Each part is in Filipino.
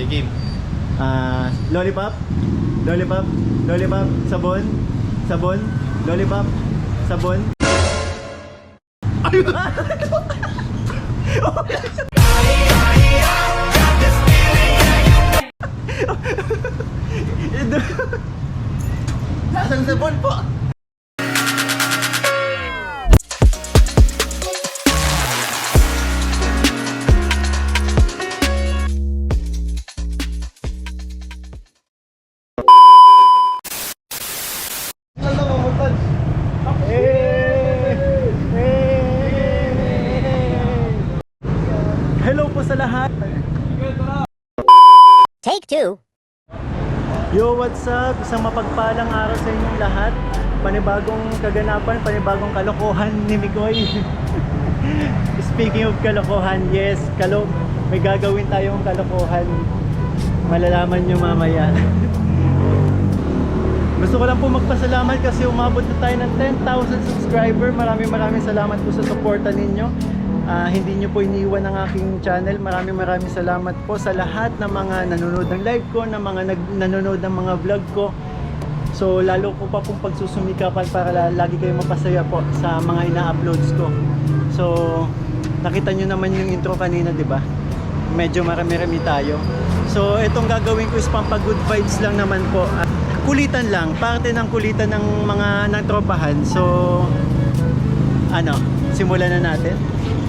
game. Lollipop, lollipop, lollipop, sabon, sabon, lollipop, sabon. Ayun! Nasaan sabon po? Hello po sa lahat. Take two. Yo, what's up? Isang mapagpalang araw sa inyong lahat. Panibagong kaganapan, panibagong kalokohan ni Mikoy. Speaking of kalokohan, yes, may gagawin tayong kalokohan. Malalaman nyo mamaya. Gusto ko lang po magpasalamat kasi umabot na tayo ng 10,000 subscriber. Maraming salamat po sa suporta ninyo. Hindi nyo po iniwan ang aking channel. Maraming salamat po sa lahat ng mga nanonood ng live ko, ng mga nanonood ng mga vlog ko. So lalo po pa pong pagsusumikapan para lagi kayo mapasaya po sa mga ina-uploads ko. So nakita nyo naman yung intro kanina, di ba? Medyo marami tayo. So itong gagawin ko is pampa-good vibes lang naman po. Kulitan lang, parte ng kulitan ng mga nagtropahan. So simulan na natin.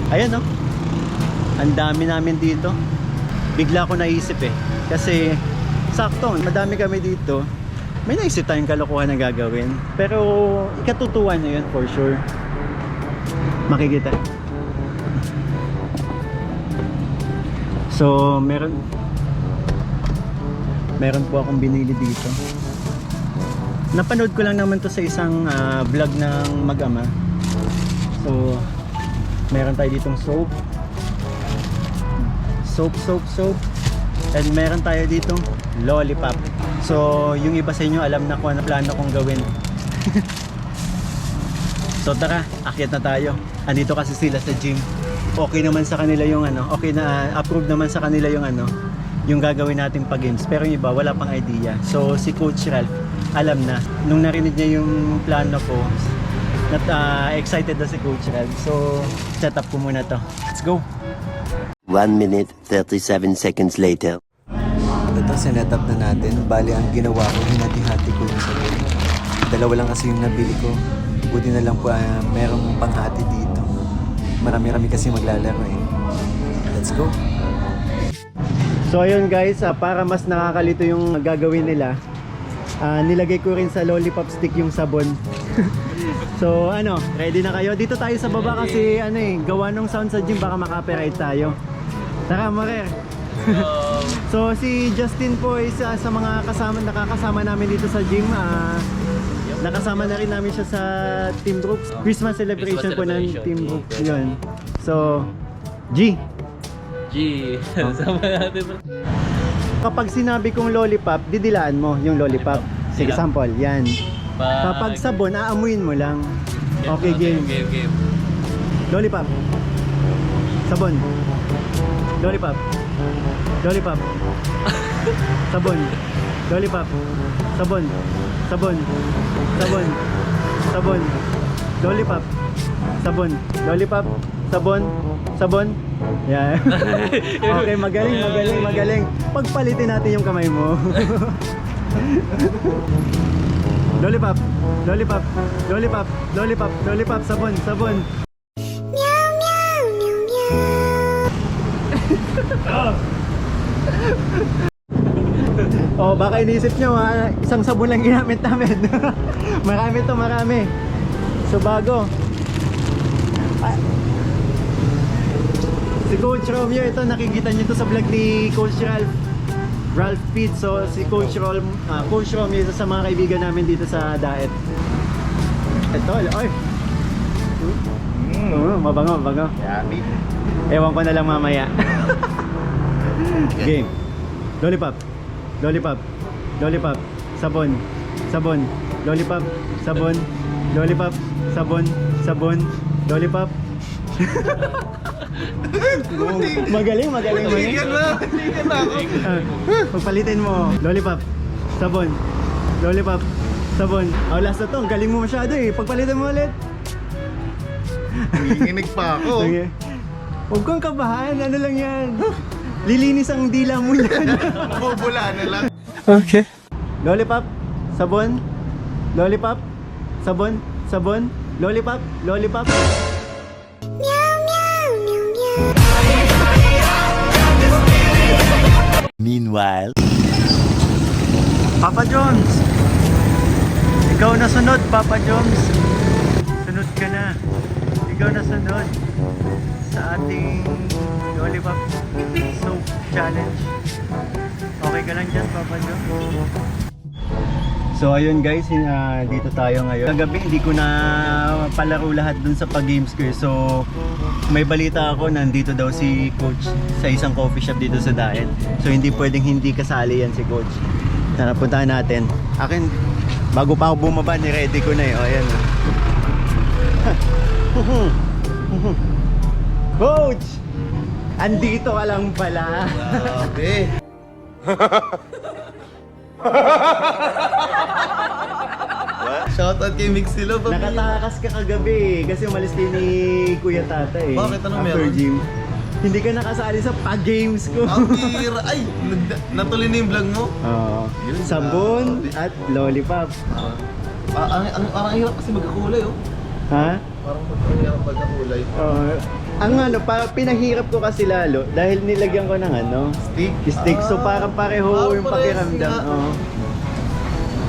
Ayan, no? Ang dami namin dito. Bigla ko naisip kasi sakto, madami kami dito. May naisip tayong kalokohan na gagawin. Pero ikatutuwa nyo yun for sure. Makikita. So meron po akong binili dito. Napanood ko lang naman to sa isang vlog ng mag-ama. So meron tayo ditong soap, and meron tayo ditong lollipop. So yung iba sa inyo alam na kung ano plano kong gawin. So tara, akyat na tayo. Andito kasi sila sa gym. Okay naman sa kanila yung okay na, approve naman sa kanila yung yung gagawin nating pag-games. Pero yung iba wala pang idea. So si Coach Ralph alam na. Nung narinig niya yung plano ko, excited na si Coach Ralph. So set up ko muna to. Let's go. 1 minute 37 seconds later. Ito, sinet up na natin. Bali, ang ginawa ko, hinati-hati ko yung sabon. Dalawa lang kasi yung nabili ko. Buti na lang po merong panghati dito. Marami-rami kasi maglalaro Let's go. So ayun guys, para mas nakakalito yung gagawin nila, nilagay ko rin sa lollipop stick yung sabon. So ready na kayo? Dito tayo sa baba kasi gawa nung sound sa gym, baka makapiright tayo. Tara, Morer. So si Justin po is sa mga nakakasama namin dito sa gym. Nakasama na rin namin siya sa Team Brooks. Christmas celebration po ng Team Brooks yun. So G, Sama natin. kapag sinabi kong lollipop, didilaan mo yung lollipop. Sige, sample, yan. Kapag sabon, aamuin mo lang. Okay, game. Lollipop. Sabon. Lollipop. Lollipop. Sabon. Lollipop. Sabon. Sabon. Sabon. Sabon. Lollipop. Sabon. Lollipop. Sabon. Sabon. Yeah. Okay, magaling. Pagpalitin natin yung kamay mo. Lollipop, lollipop, lollipop, lollipop, lollipop, sabon, sabon. Meow meow meow meow. Oh, baka inisip nyo isang sabon lang ginamit namin. Marami. So bago. Si Coach Romeo, ito nakikita nyo to sa vlog ni Coach Ralph Pitt. So si Coach Romeo, isa sa mga kaibigan namin dito sa Daet. Ito, oy. Mabango. Yummy. Ewan ko na lang mamaya. Game. Lollipop. Lollipop. Lollipop. Sabon. Sabon. Lollipop. Sabon. Lollipop. Sabon. Sabon. Lollipop. Magaling. Tingnan na ako. Pagpalitin mo. Lollipop. Sabon. Lollipop. Sabon. Oh, last na to. Ang galing mo masyado eh. Pagpalitin mo ulit. Nanginginig pa ako. Okay. Huwag kang kabahan. Ano lang yan? Lilinis ang dila mo yan. Bubula na lang. Okay. Lollipop. Sabon. Lollipop. Sabon. Sabon. Lollipop. Lollipop. Meanwhile, Papa Jones. Ikaw na sunod, Papa Jones. Sunod ka na. Ikaw na sunod sa ating Lollipop Soap Challenge. Okay ka lang dyan, Papa Jones? So ayun guys, dito tayo ngayon. Kagabi hindi ko na palaro lahat dun sa pag-games ko. So may balita ako, nandito daw si Coach sa isang coffee shop dito sa Daet. So hindi pwedeng hindi kasali yan si Coach. Tara, puntahan natin. Akin, bago pa ako bumaba, ni-ready ko na eh. O ayan. Coach! Andito ka lang pala. Grabe. Shoutout kay Mixilo. Nakatakas ka kagabi kasi umalis kayo ni Kuya Tata eh. Bakit? Anong After meron? gym. Hindi ka nakasali sa pag-games ko. Ang tira. Ay, natuloy na yung vlog mo. Oo. Sabon at lollipop. Ang hirap kasi magkakulay oh. Ha? Parang hirap magkakulay. Ang pinahirap ko kasi lalo dahil nilagyan ko ng stick. So parang pareho yung pakiramdam. Oo.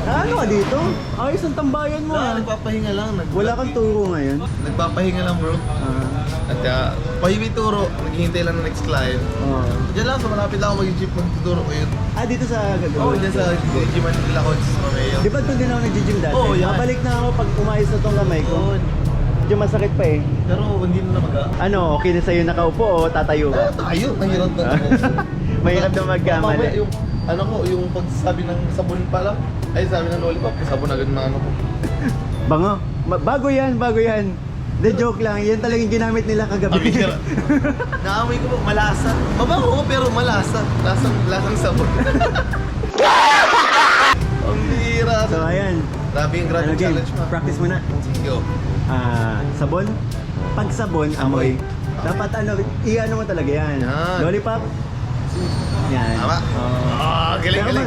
Ano ka dito? Ayos ang tambayan mo ah. Nagpapahinga lang. Wala kang turo ngayon. Nagpapahinga lang bro. At pahimi turo, naghihintay lang ng next client. Diyan lang, sa malapit lang ako mag-jeep magtuturo ko yun. Dito sa gagawin? Oo, dyan sa gym nila ko sa Romeo. Di ba doon din ako nag-gym dati? Oo, yan. Mabalik na ako pag umayos na tong kamay ko. Medyo masakit pa eh. Pero hindi na mag Ano, okay na sa'yo nakaupo o tatayo ka? tayo, mahirap na ako. Mahirap na magkamali. Mamaya, yung pagsabi ng sabon pa lang, ay sabi ng lollipop, sabon agad na ko. Bango. Bago yan. De joke lang, yan talagang ginamit nila kagabi. Naamoy ko po, malasa. Mabango pero malasa. Lasang sabon. Ang bira. So ayan. Grabe yung grabe Game? challenge mo. Practice muna. Sige oh. Sabon. Pag sabon, amoy. Dapat i-ano mo talaga yan. Yan. Lollipop. Yan. Tama. Galing. Pero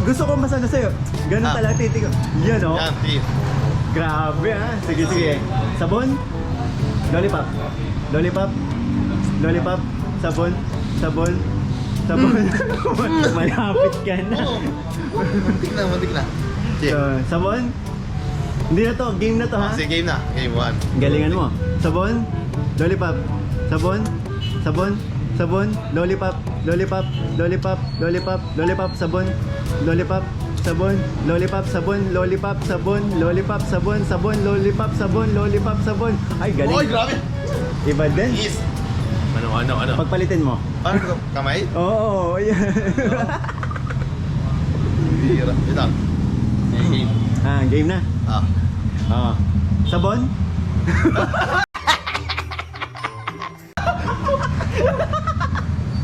gusto ko mas sa'yo. Ganun talaga titig ko. Yan o. Yan, team. Grabe ha. Sige. Sabon. Lollipop. Sabon. Malapit ka na. Muntik na. Sige. So, sabon. Hindi na to. Game na to ha. Sige, game na. Game 1. Galingan mo. Sabon. Lollipop. Sabon. Lollipop. Sabon. Lollipop. Sabon. Ay, galing. Oy, grabe. Iba din. Yes. Ano? Pagpalitin mo. Paano kamay? Oo. Bira. Ito. Game. Game na. Sabon.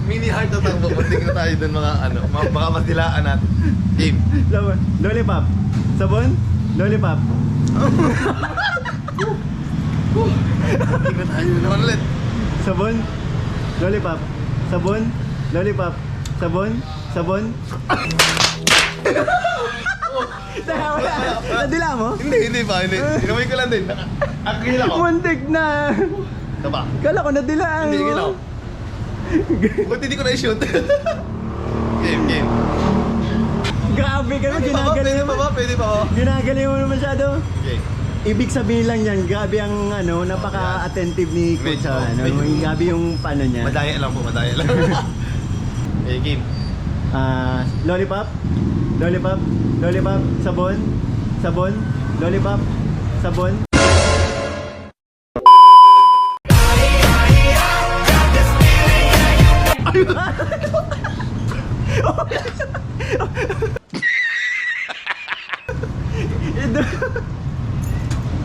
Mini heart attack po. Punting na tayo dun baka matilaan natin. Game. Sabon. Lollipop. Sabon. Lollipop. Punting na tayo naman ulit. Sabon. Lollipop. Nadila mo? Hindi pa. Kamay ko lang din. Akil ako. Muntik na. Diba? Kala ko nadilaan. Hindi, ginaw. Ba't hindi ko na-shoot? Game. Grabe ka naman, ginagaling mo. Pwede pa ba? Ginagaling mo naman masyado. Okay. Ibig sabihin lang yan, grabe ang napaka-attentive ni Coach sa grabe yung paano niya. Madaya lang. Okay, game. Lollipop. Sabon. Lollipop. Sabon.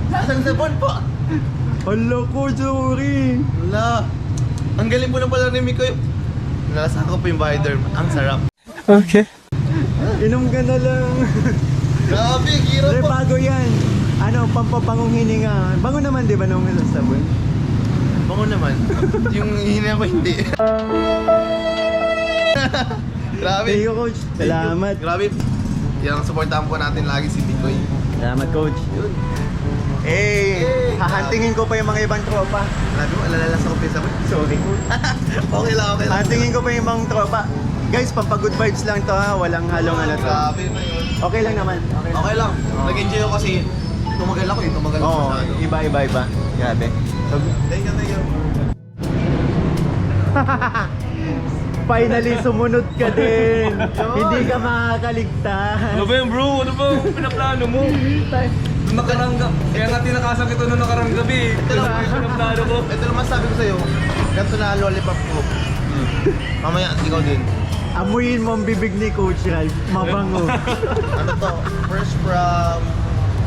Nasaan sabon po? Hala ko, sorry. Wala. Ang galing po na pala ni Miko. Nalasahan ko po yung Bider. Ang sarap. Okay. Inom ka na lang. Grabe, hirap Pre, po. bago yan. Ano, pampapangong hininga. Bango naman, di ba, nung sabon? Bango naman. Yung hininga ko hindi. Grabe. Thank you, Coach. Salamat. Grabe. Yan ang supportahan po natin lagi si Mikoy. Salamat, Coach. Yun. Eh, hahantingin ko pa yung mga ibang tropa. Grabe mo, alalalas ako pisa mo. Sorry, Coach. Okay lang, okay lang. Hahantingin ko pa yung ibang tropa. Guys, pampagood vibes lang to ha. Walang halong ano to. Grabe na yun. Okay lang naman. Okay lang. Okay lang. Nag-enjoy ako kasi tumagal ako eh. Tumagal ako Oo, masyado. iba. Grabe. So, Thank you, thank you. finally, sumunod ka din. Hindi ka makakaligtas. Ano ba yun, bro? Ano ba yung pinaplano mo? Nung nakarangga. Kaya nga tinakasan kita nung nakarang gabi. Ito lang yung pinaplano ko. Ito naman sabi ko sa'yo. Ganito na lollipop ko. Mamaya, ikaw din. Amuyin mo ang bibig ni Coach Ralph. Mabango. Ano to? Fresh from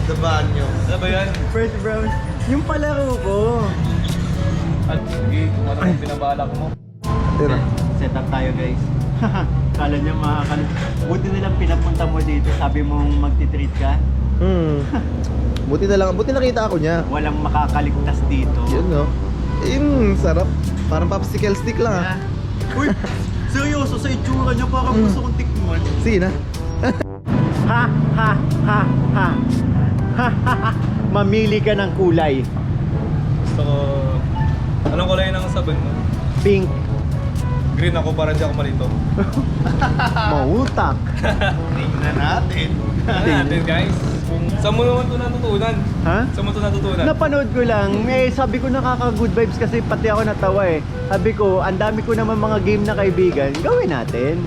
the banyo. Ano ba yan? First brown. Yung palaro ko. At sige, kung ano yung binabalak mo. Tira. Set up tayo, guys. Kala niya buti nilang pinapunta mo dito. Sabi mong magti-treat ka. Buti na lang. Buti nakita ako niya. Walang makakaligtas dito. Yun no. Yung sarap. Parang popsicle stick lang ah. Uy, seryoso sa itsura niya. Parang gusto kong tikman. Sige na. Ha, ha, ha, ha. Ha, ha, ha. Mamili ka ng kulay. Gusto ko... Anong kulay ng sabon mo? Pink. Green ako para di ako malito. Mautak. Tingnan natin. Ano natin guys? Kung saan mo naman ito natutunan? Ha? Saan mo ito natutunan? Napanood ko lang, sabi ko nakaka-good vibes kasi pati ako natawa eh. Sabi ko, ang dami ko naman mga game na kaibigan, gawin natin.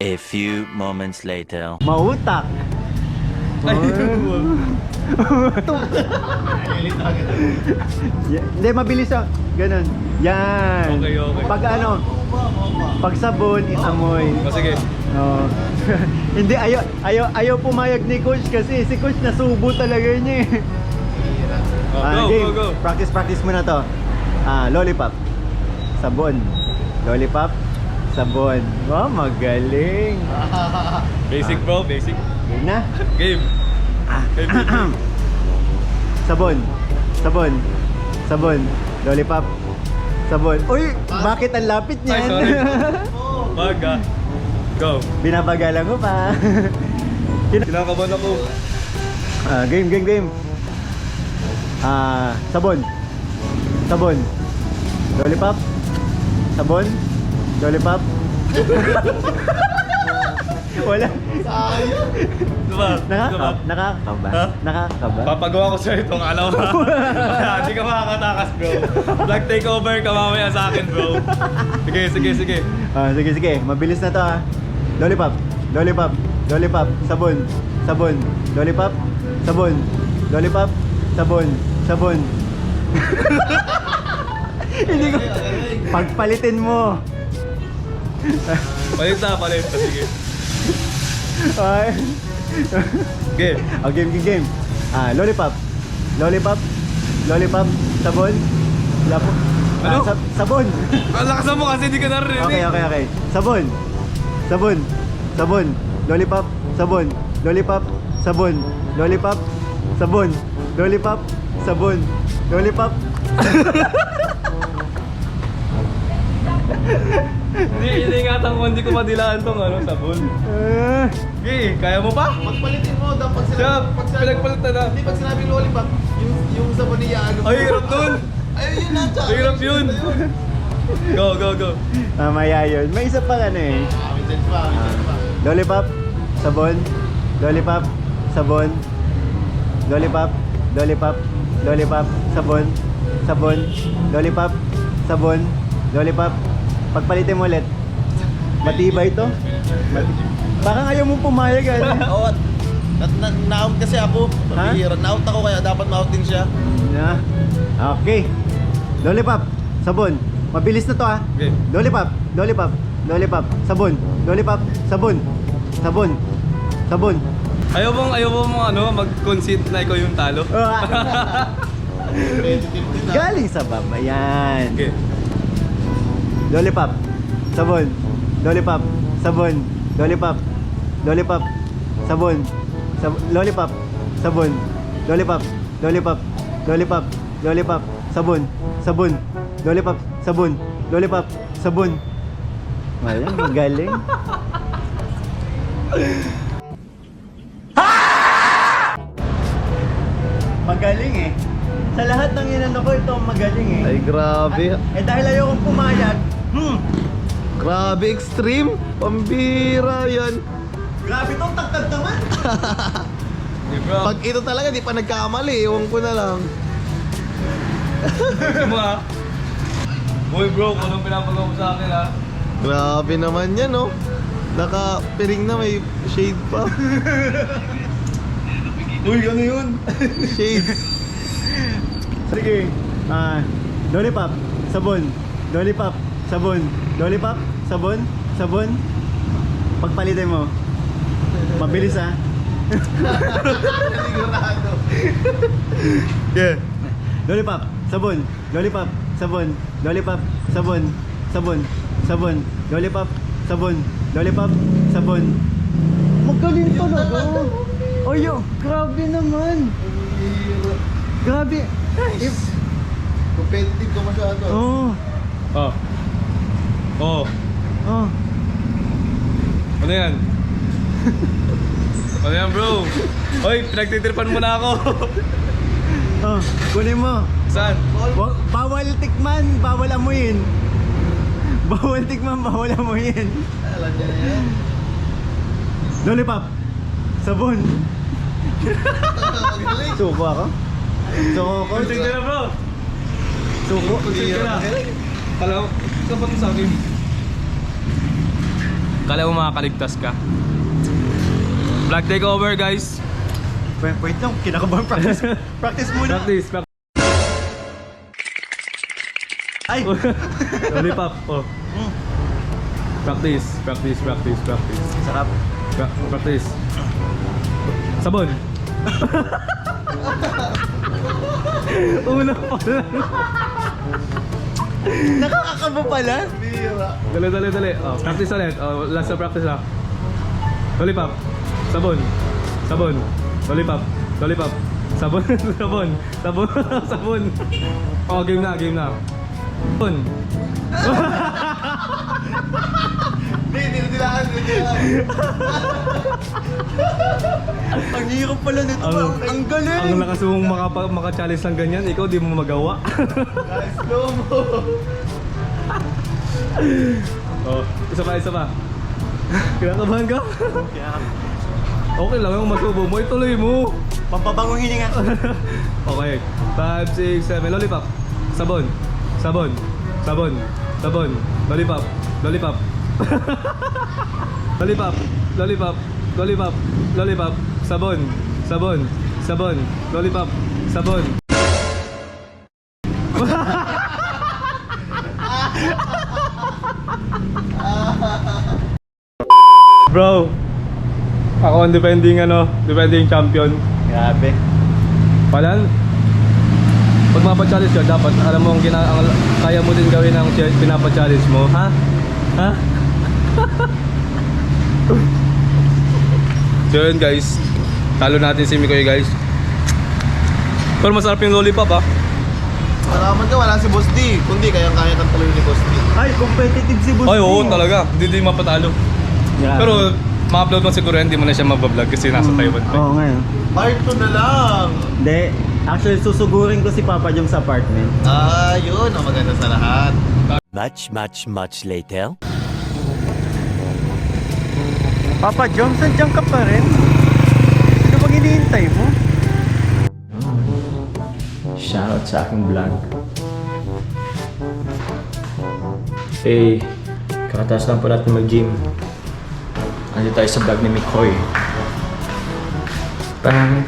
A few moments later. Mautak. Ay, Hindi, mabilis ah. Ganun. Yan. Okay, okay. Pag ano, pag sabon, amoy. O sige. Oo. Hindi, ayaw pumayag ni Coach kasi si Coach nasubo talaga niya eh. Oh, Game. go. Practice mo na to. Lollipop. Sabon. Lollipop. Sabon. Wow, magaling. Basic bro, basic. Game na. Game. Game. Sabon. Sabon. Sabon. Lollipop. Sabon. Uy, bakit ang lapit Ay, niyan? sorry. Baga. Go. Binabagalan ko pa. Kinakabahan ako. Game. Sabon. Sabon. Lollipop. Sabon. Lollipop. Wala. Diba? Nakakaba. Ha? Nakakaba. Papagawa ko sa'yo itong alaw ha. Hindi ka makakatakas bro. Vlog takeover ka mamaya sa akin bro. Sige. Sige. Mabilis na to ha. Lollipop. Lollipop. Lollipop. Sabon. Sabon. Lollipop. Sabon. Lollipop. Sabon. Sabon. Hindi ko. Pagpalitin mo. Palit. Sige. Ay. Game. Game. Lollipop. Lollipop. Lollipop. Sabon. Ano? Sabon. Ang lakas mo kasi hindi ka narinig. Okay. Sabon. Sabon. Sabon. Lollipop. Sabon. Lollipop. Sabon. Lollipop. Sabon. Lollipop. Sabon. Lollipop. Hindi ingatan ko, hindi ko madilaan tong sabon. Okay, kaya mo pa? Pagpalitin mo daw pag Siya, sinabi. pinagpalit na. Hindi pag sinabi lollipop, yung sabon niya ano. Ay, hirap dun. Ay, yun na. Hirap yun. Go. Mamaya yun. May isa pang ano eh. Minsan pa. Lollipop. Sabon. Lollipop. Sabon. Lollipop. Lollipop. Lollipop. Sabon. Sabon. Lollipop. Sabon. Lollipop. Pagpalitin mo ulit. Matibay to. Parang ayaw mo pumayag Oo. Na-out kasi ako. Ha? Na-out ako kaya dapat ma-out din siya. Na. Okay. Lollipop. Sabon. Mabilis na to ha. Okay. Lollipop. Lollipop. Lollipop. Sabon. Lollipop. Sabon. Sabon. Sabon. Ayaw mo mag-concede na ikaw yung talo. Galing sa baba yan. Okay. lollipop, sabon, lollipop, sabon, lollipop, lollipop, sabon, lollipop, sabon, lollipop, lollipop, lollipop, lollipop, sabon, sabon, lollipop, sabon, lollipop, sabon. Wala, magaling. Magaling eh. Sa lahat ng inano ko, ito ang magaling eh. Ay, grabe. Dahil ayokong pumayag, Grabe, extreme. Pambira yan. grabe tong tagtag naman. Pag ito talaga, di pa nagkamali. Ewan ko na lang. Mga. Uy bro, kung anong pinapagawa mo sa akin ha? Grabe naman yan, no? Naka-piring na, may shade pa. Uy, ano yun? Shades. Sige. Lollipop, sabon, lollipop, sabon, lollipop, sabon, sabon. Pagpalitin mo. Mabilis ah. Sigurado. Yeah. Lollipop, sabon, lollipop, sabon, lollipop, sabon, sabon, sabon, lollipop, sabon, lollipop, sabon. Magaling talaga. Oh, yo, grabe naman. Grabe. Nice. Competitive ka masyado. Oh, Oh. Oh. oh. Ano yan? Ano yan bro? Uy, pinagtitripan mo na ako. Oh, kunin mo. Saan? Bawal tikman, bawal amuyin. Bawal tikman, bawal amuyin. Alam niya na yan. Lollipop, sabon. Magaling. Suko ako? Suko ako? Kunsig ka na bro. Suko? Kunsig ka na. Kala ko, sapat mo sa akin. Kala mo makakaligtas ka. Black takeover guys. Wait lang, kinakabahan practice. Practice muna. Practice. Ay! Lollipop. Oh. Practice. Sarap. Practice. Sabon. Una pa lang. Nakakakabo pala. Bira. Dali. Oh, practice ulit. Oh, last na practice na. Lollipop. Sabon. Lollipop. Sabon. Sabon. Oh, game na. Sabon. Dilaan. Ang hirap pala nito. Ang galing. Ang lakas mong maka-challenge ng ganyan, ikaw di mo magawa. Guys, slow mo. Oh, isa pa. Kinakabahan ka? Okay lang yung masubo mo, ituloy mo. Pampabangong hininga. Okay. 5, 6, 7. Lollipop. Sabon. Lollipop. Lollipop. Sabon. Lollipop. Sabon. Bro, ako ang defending champion. Grabe. Palan, pag mapa-challenge ka, dapat alam mo ang kaya mo din gawin ang pinapa-challenge mo, ha? Ha? So yun guys, talo natin si Mikoy guys. Pero masarap yung lollipop ha. Salamat ka, wala si Boss D. Kundi kayang-kaya kang tuloy ni Boss D. Ay, competitive si Boss. Ay oo talaga, hindi mapatalo. Grabe. Pero ma-upload mo siguro hindi mo na siya mabablog kasi nasa Taiwan pa. Oo nga. Part 2 na lang. Hindi. Actually, susugurin ko si Papa Jom sa apartment. Yun ang maganda sa lahat. Much later. Papa Jom, sadyan ka pa rin? Ano bang hinihintay mo? Shoutout sa aking vlog. Eh, kakataas lang po natin mag-gym. Andito tayo sa vlog ni Mikoy. Parang...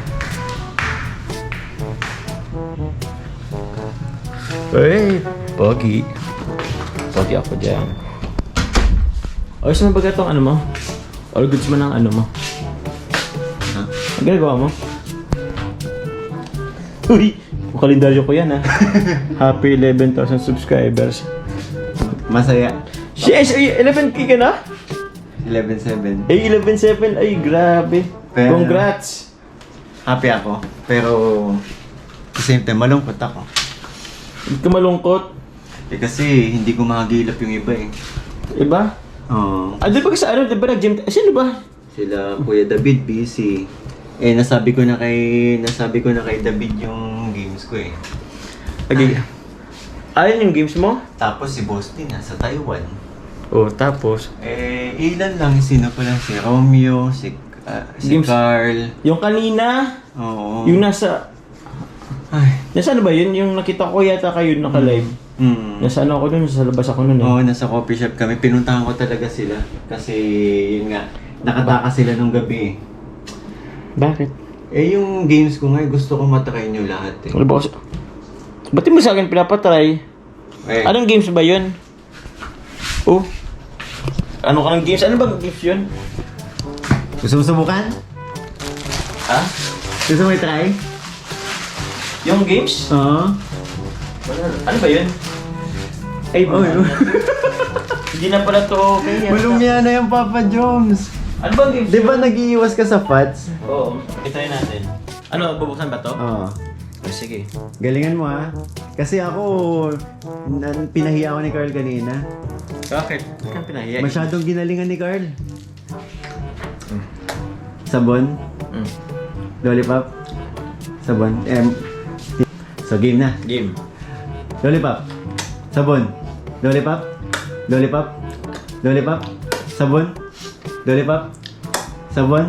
Hey, pogi. Pogi ako dyan. Ayos na ba itong ano mo? All goods mo ng ano mo? Ha? Ang ginagawa mo? Uy! Kalendaryo ko yan ha. Happy 11,000 subscribers. Masaya. Yes, ay, 11K ka na? 11-7. Ay, 11.7. Ay, grabe. Pero- Congrats. Happy ako. Pero, at the same time, malungkot ako. Hindi ka malungkot. Eh kasi, hindi ko makagilap yung iba eh. Iba? Oo. Ah, di ba sa ano? Di ba nag-gym? Sino ba? Sila Kuya David busy. Eh nasabi ko na kay David yung games ko eh. Lagi. Ayun yung games mo? Tapos si Boss din nasa Taiwan. Oh, tapos? Eh ilan lang sino pa lang si Romeo, si Games- Carl. Yung kanina, Oo. yung nasa... Ay. Nasa ano ba yun? Yung nakita ko yata kayo naka-live. Nasa ano ako dun? Sa labas ako nun eh. Oo, nasa coffee shop kami. Pinuntahan ko talaga sila. Kasi yun nga, nakatakas sila nung gabi eh. Bakit? Eh yung games ko nga, gusto ko matry nyo lahat eh. Ano ba kasi? Ba't di mo sa akin pinapatry? Eh, Anong games ba yun? Oh? Ano ka ng games? Ano bang games yun? gusto mo subukan? Ha? Gusto mo i-try? Yung games? Oo. Ano ba yun? Ay, Oh, yun. Hindi na pala to okay. Malumya na yung Papa Joms. Ano bang games? Di ba nag-iiwas ka sa fats? Oo. Itry natin. Ano, bubuksan ba to? Oo. Oh, sige. Galingan mo ah. Kasi ako, pinahiya ako ni Carl kanina. Bakit? Bakit kang pinahiya? Masyadong ginalingan ni Carl. Sabon, Mm. lollipop, sabon, so game na. Game. Lollipop, sabon, lollipop, lollipop, lollipop, sabon, lollipop, sabon.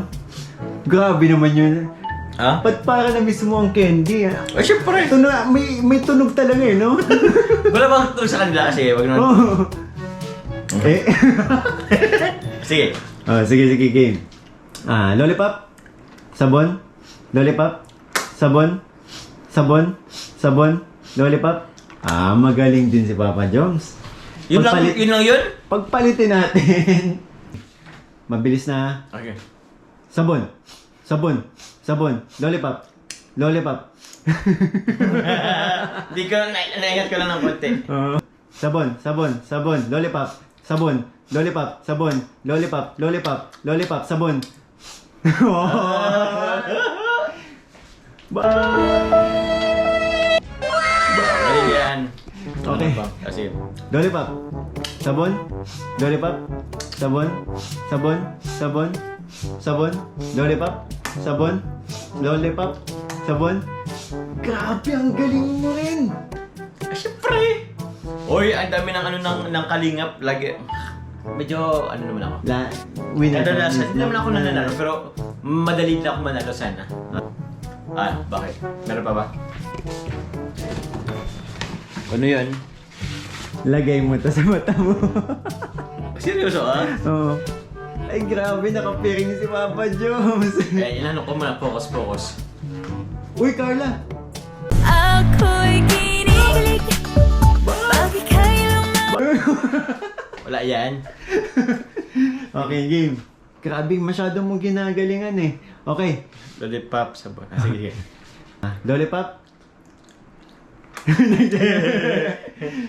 Grabe naman yun. Ha? Ba't para na mismo ang candy ah? Ay, syempre. Tunog, may tunog talaga eh, no? Wala bang turo sa kanila kasi? Wag naman. Oh. Eh. Sige. Oh, sige, game. Lollipop, sabon, lollipop, sabon, sabon, sabon, lollipop. Magaling din si Papa Joms. Yun lang yun? Pagpalitin natin. Mabilis na. Okay. Sabon, sabon, sabon, lollipop, lollipop. Di ka, naiingat ka lang ng konti. Sabon, sabon, sabon, lollipop, sabon, lollipop, sabon, lollipop, lollipop, lollipop, sabon. Mali yan. Okay. Kasi, Lollipop, sabon, lollipop, sabon, sabon, sabon, sabon, lollipop, sabon, lollipop, sabon. Grabe, ang galing mo rin. syempre. Oy, ang dami ng ano ng kalingap lagi. Medyo ano naman ako. Kadalasan, hindi naman ako nananalo, pero madali na ako manalo sana. Bakit? Meron pa ba? Ano yan? Lagay mo to sa mata mo. Seryoso ah? Oo. Ay, grabe, nakapiring si Papa Joms. Kaya inano ko muna, focus. Uy, Carla. Ako'y kinikilig. Bakit kayo Wala yan. Okay, game. Grabe, masyado mong ginagalingan eh. Okay. Lollipop, sabon. Sige. Lollipop.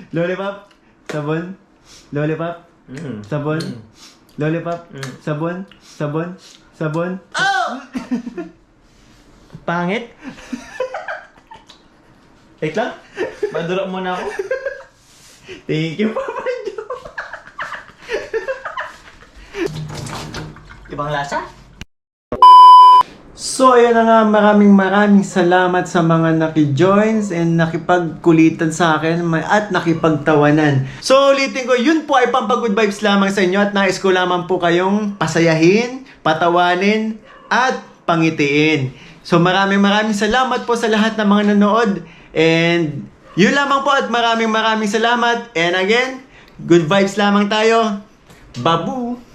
Lollipop. Sabon. Lollipop. Sabon. Lollipop. Sabon. Sabon. Sabon. Pangit? Wait lang. Madura muna ako. Thank you, Papa Joms. Ibang lasa? So, ayun na nga, maraming salamat sa mga naki-joins and nakipagkulitan sa akin at nakipagtawanan. So, ulitin ko, yun po ay pampagood vibes lamang sa inyo at nais ko lamang po kayong pasayahin, patawanin, at pangitiin. So, maraming salamat po sa lahat ng mga nanood and yun lamang po at maraming salamat and again, good vibes lamang tayo. Babu!